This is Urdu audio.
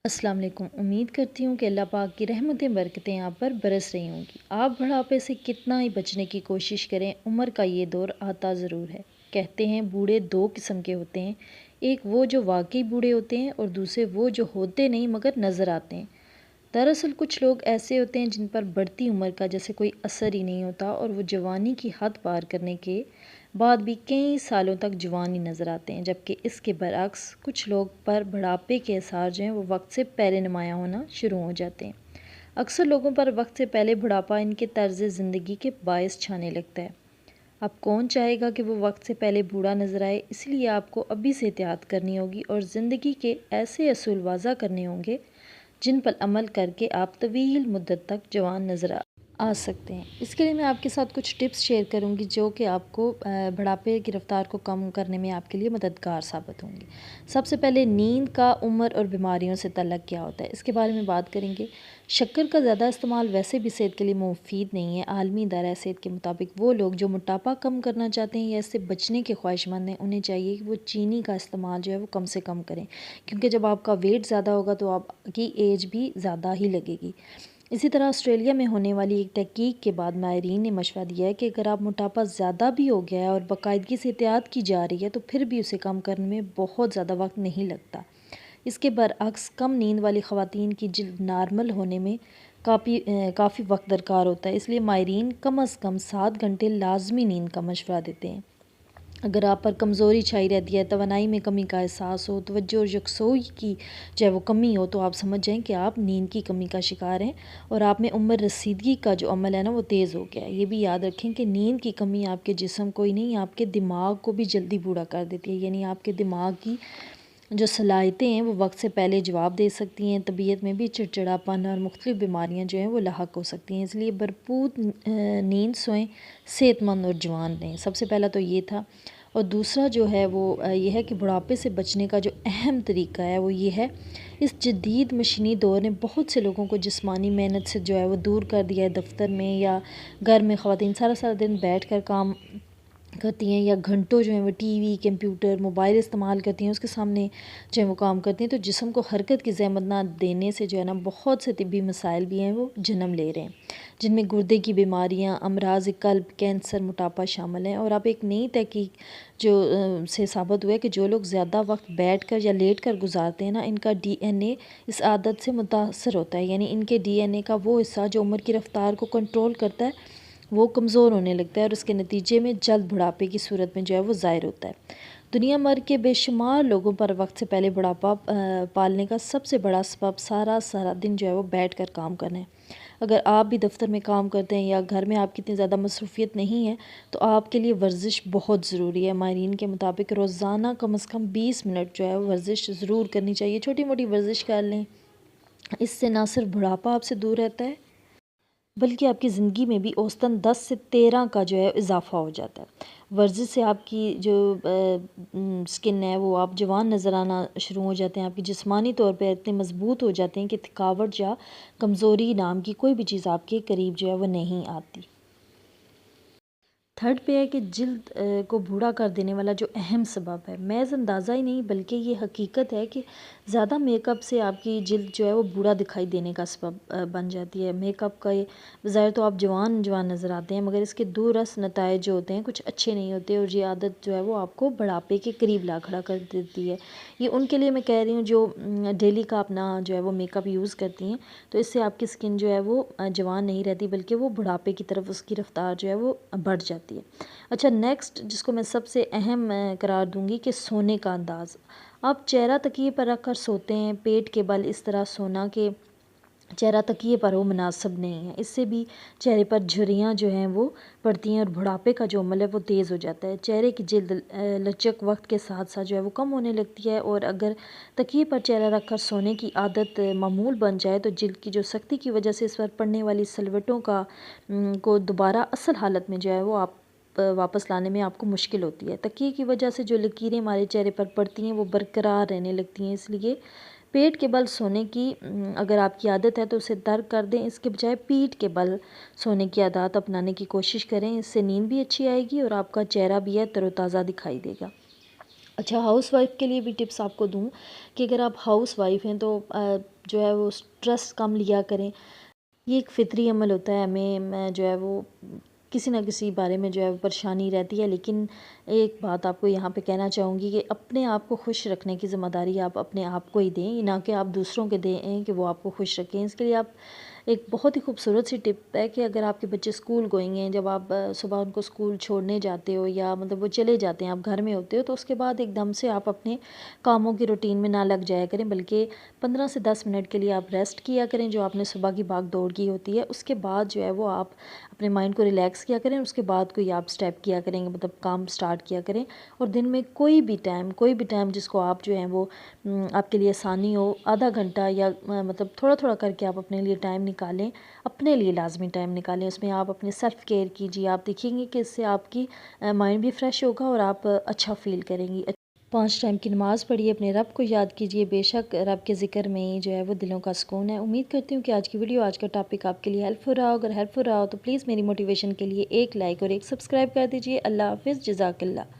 السلام علیکم۔ امید کرتی ہوں کہ اللہ پاک کی رحمتیں برکتیں آپ پر برس رہی ہوں گی۔ آپ بڑھاپے سے کتنا ہی بچنے کی کوشش کریں، عمر کا یہ دور آتا ضرور ہے۔ کہتے ہیں بوڑھے دو قسم کے ہوتے ہیں، ایک وہ جو واقعی بوڑھے ہوتے ہیں اور دوسرے وہ جو ہوتے نہیں مگر نظر آتے ہیں۔ دراصل کچھ لوگ ایسے ہوتے ہیں جن پر بڑھتی عمر کا جیسے کوئی اثر ہی نہیں ہوتا اور وہ جوانی کی حد پار کرنے کے بعد بھی کئی سالوں تک جوان ہی نظر آتے ہیں، جبکہ اس کے برعکس کچھ لوگ پر بڑھاپے کے آثار جو ہیں وہ وقت سے پہلے نمایاں ہونا شروع ہو جاتے ہیں۔ اکثر لوگوں پر وقت سے پہلے بڑھاپا ان کے طرز زندگی کے باعث چھانے لگتا ہے۔ اب کون چاہے گا کہ وہ وقت سے پہلے بوڑھا نظر آئے؟ اس لیے آپ کو ابھی سے احتیاط کرنی ہوگی اور زندگی کے ایسے اصول واضح کرنے ہوں گے جن پر عمل کر کے آپ طویل مدت تک جوان نظر آ سکتے ہیں۔ اس کے لیے میں آپ کے ساتھ کچھ ٹپس شیئر کروں گی جو کہ آپ کو بڑھاپے کی رفتار کو کم کرنے میں آپ کے لیے مددگار ثابت ہوں گی۔ سب سے پہلے نیند کا عمر اور بیماریوں سے تعلق کیا ہوتا ہے، اس کے بارے میں بات کریں گے۔ شکر کا زیادہ استعمال ویسے بھی صحت کے لیے مفید نہیں ہے۔ عالمی ادارہ صحت کے مطابق وہ لوگ جو موٹاپا کم کرنا چاہتے ہیں یا اس سے بچنے کے خواہش مند ہیں، انہیں چاہیے کہ وہ چینی کا استعمال جو ہے وہ کم سے کم کریں، کیونکہ جب آپ کا ویٹ زیادہ ہوگا تو آپ کی ایج بھی زیادہ ہی لگے گی۔ اسی طرح آسٹریلیا میں ہونے والی ایک تحقیق کے بعد ماہرین نے مشورہ دیا ہے کہ اگر آپ موٹاپا زیادہ بھی ہو گیا ہے اور باقاعدگی سے احتیاط کی جا رہی ہے تو پھر بھی اسے کم کرنے میں بہت زیادہ وقت نہیں لگتا۔ اس کے برعکس کم نیند والی خواتین کی جلد نارمل ہونے میں کافی وقت درکار ہوتا ہے، اس لیے ماہرین کم از کم 7 گھنٹے لازمی نیند کا مشورہ دیتے ہیں۔ اگر آپ پر کمزوری چھائی رہتی ہے، توانائی میں کمی کا احساس ہو، توجہ اور یکسوئی کی جو ہے وہ کمی ہو، تو آپ سمجھ جائیں کہ آپ نیند کی کمی کا شکار ہیں اور آپ میں عمر رسیدگی کا جو عمل ہے نا وہ تیز ہو گیا ہے۔ یہ بھی یاد رکھیں کہ نیند کی کمی آپ کے جسم کو ہی نہیں، آپ کے دماغ کو بھی جلدی بوڑھا کر دیتی ہے، یعنی آپ کے دماغ کی جو صلاحیتیں ہیں وہ وقت سے پہلے جواب دے سکتی ہیں، طبیعت میں بھی چڑچڑاپن اور مختلف بیماریاں جو ہیں وہ لاحق ہو سکتی ہیں۔ اس لیے بھرپور نیند سوئیں، صحت مند اور جوان رہیں۔ سب سے پہلا تو یہ تھا، اور دوسرا جو ہے وہ یہ ہے کہ بڑھاپے سے بچنے کا جو اہم طریقہ ہے وہ یہ ہے، اس جدید مشینی دور نے بہت سے لوگوں کو جسمانی محنت سے جو ہے وہ دور کر دیا ہے۔ دفتر میں یا گھر میں خواتین سارا دن بیٹھ کر کام کرتی ہیں یا گھنٹوں جو ہیں وہ ٹی وی، کمپیوٹر، موبائل استعمال کرتی ہیں، اس کے سامنے جو ہے وہ کام کرتی ہیں، تو جسم کو حرکت کی زحمت نہ دینے سے جو ہے نا بہت سے طبی مسائل بھی ہیں وہ جنم لے رہے ہیں، جن میں گردے کی بیماریاں، امراض قلب، کینسر، موٹاپا شامل ہیں۔ اور اب ایک نئی تحقیق جو سے ثابت ہوا ہے کہ جو لوگ زیادہ وقت بیٹھ کر یا لیٹ کر گزارتے ہیں نا، ان کا ڈی این اے اس عادت سے متاثر ہوتا ہے، یعنی ان کے ڈی این اے کا وہ حصہ جو عمر کی رفتار کو کنٹرول کرتا ہے وہ کمزور ہونے لگتا ہے اور اس کے نتیجے میں جلد بڑھاپے کی صورت میں جو ہے وہ ظاہر ہوتا ہے۔ دنیا بھر کے بے شمار لوگوں پر وقت سے پہلے بڑھاپا پالنے کا سب سے بڑا سبب سارا دن جو ہے وہ بیٹھ کر کام کرنا ہے۔ اگر آپ بھی دفتر میں کام کرتے ہیں یا گھر میں آپ کی اتنی زیادہ مصروفیت نہیں ہے تو آپ کے لیے ورزش بہت ضروری ہے۔ ماہرین کے مطابق روزانہ کم از کم 20 منٹ جو ہے ورزش ضرور کرنی چاہیے۔ چھوٹی موٹی ورزش کر لیں، اس سے نہ صرف بڑھاپا آپ سے دور رہتا ہے بلکہ آپ کی زندگی میں بھی اوسطاً 10 سے 13 کا جو ہے اضافہ ہو جاتا ہے۔ ورزش سے آپ کی جو سکن ہے وہ آپ جوان نظر آنا شروع ہو جاتے ہیں، آپ کی جسمانی طور پہ اتنے مضبوط ہو جاتے ہیں کہ تھکاوٹ یا کمزوری نام کی کوئی بھی چیز آپ کے قریب جو ہے وہ نہیں آتی۔ تھرڈ پہ ہے کہ جلد کو بوڑھا کر دینے والا جو اہم سبب ہے، محض اندازہ ہی نہیں بلکہ یہ حقیقت ہے کہ زیادہ میک اپ سے آپ کی جلد جو ہے وہ بوڑھا دکھائی دینے کا سبب بن جاتی ہے۔ میک اپ کا بظاہر تو آپ جوان نظر آتے ہیں مگر اس کے دور رس نتائج جو ہوتے ہیں کچھ اچھے نہیں ہوتے اور یہ عادت جو ہے وہ آپ کو بڑھاپے کے قریب لا کھڑا کر دیتی ہے۔ یہ ان کے لیے میں کہہ رہی ہوں جو ڈیلی کا اپنا جو ہے وہ میک اپ یوز کرتی ہیں، تو اس سے آپ کی سکن جو ہے وہ جوان نہیں رہتی بلکہ وہ بڑھاپے کی طرف اس کی رفتار جو ہے وہ بڑھ جاتی ہے۔ اچھا، نیکسٹ جس کو میں سب سے اہم قرار دوں گی کہ سونے کا انداز۔ آپ چہرہ تکیے پر رکھ کر سوتے ہیں، پیٹ کے بل اس طرح سونا کہ چہرہ تکیے پر ہو مناسب نہیں ہے، اس سے بھی چہرے پر جھریاں جو ہیں وہ پڑتی ہیں اور بڑھاپے کا جو عمل ہے وہ تیز ہو جاتا ہے۔ چہرے کی جلد لچک وقت کے ساتھ ساتھ جو ہے وہ کم ہونے لگتی ہے اور اگر تکیے پر چہرہ رکھ کر سونے کی عادت معمول بن جائے تو جلد کی جو سختی کی وجہ سے اس پر پڑنے والی سلوٹوں کو دوبارہ اصل حالت میں جو ہے وہ آپ واپس لانے میں آپ کو مشکل ہوتی ہے۔ تکیے کی وجہ سے جو لکیریں ہمارے چہرے پر پڑتی ہیں وہ برقرار رہنے لگتی ہیں، اس لیے پیٹ کے بل سونے کی اگر آپ کی عادت ہے تو اسے ترک کر دیں، اس کے بجائے پیٹھ کے بل سونے کی عادات اپنانے کی کوشش کریں، اس سے نیند بھی اچھی آئے گی اور آپ کا چہرہ بھی ہے تر و تازہ دکھائی دے گا۔ اچھا، ہاؤس وائف کے لیے بھی ٹپس آپ کو دوں کہ اگر آپ ہاؤس وائف ہیں تو جو ہے وہ اسٹریس کم لیا کریں۔ یہ ایک فطری عمل ہوتا ہے، ہمیں جو ہے وہ کسی نہ کسی بارے میں جو ہے وہ پریشانی رہتی ہے، لیکن ایک بات آپ کو یہاں پہ کہنا چاہوں گی کہ اپنے آپ کو خوش رکھنے کی ذمہ داری آپ اپنے آپ کو ہی دیں، نہ کہ آپ دوسروں کے دیں کہ وہ آپ کو خوش رکھیں۔ اس کے لیے آپ ایک بہت ہی خوبصورت سی ٹپ ہے کہ اگر آپ کے بچے اسکول گوئنگ ہیں، جب آپ صبح ان کو اسکول چھوڑنے جاتے ہو یا مطلب وہ چلے جاتے ہیں، آپ گھر میں ہوتے ہو، تو اس کے بعد ایک دم سے آپ اپنے کاموں کی روٹین میں نہ لگ جایا کریں، بلکہ 15 سے 10 منٹ کے لیے آپ ریسٹ کیا کریں، جو آپ نے صبح کی بھاگ دوڑ کی ہوتی ہے۔ اس کے بعد جو ہے وہ آپ اپنے مائنڈ کو ریلیکس کیا کریں، اس کے بعد کوئی آپ سٹیپ کیا کریں گے، مطلب کام سٹارٹ کیا کریں، اور دن میں کوئی بھی ٹائم جس کو آپ جو ہیں وہ آپ کے لیے آسانی ہو، آدھا گھنٹہ یا مطلب تھوڑا تھوڑا کر کے آپ اپنے لیے ٹائم نکالیں، اپنے لیے لازمی ٹائم نکالیں، اس میں آپ اپنے سیلف کیئر کیجیے، آپ دیکھیں گے کہ اس سے آپ کی مائنڈ بھی فریش ہوگا اور آپ اچھا فیل کریں گی۔ 5 ٹائم کی نماز پڑھیے، اپنے رب کو یاد کیجیے، بے شک رب کے ذکر میں ہی جو ہے وہ دلوں کا سکون ہے۔ امید کرتی ہوں کہ آج کی ویڈیو، آج کا ٹاپک آپ کے لیے ہیلپ فل رہا ہو۔ اگر ہیلپ فل رہا ہو تو پلیز میری موٹیویشن کے لیے ایک لائک اور ایک سبسکرائب کر دیجیے۔ اللہ حافظ، جزاک اللہ۔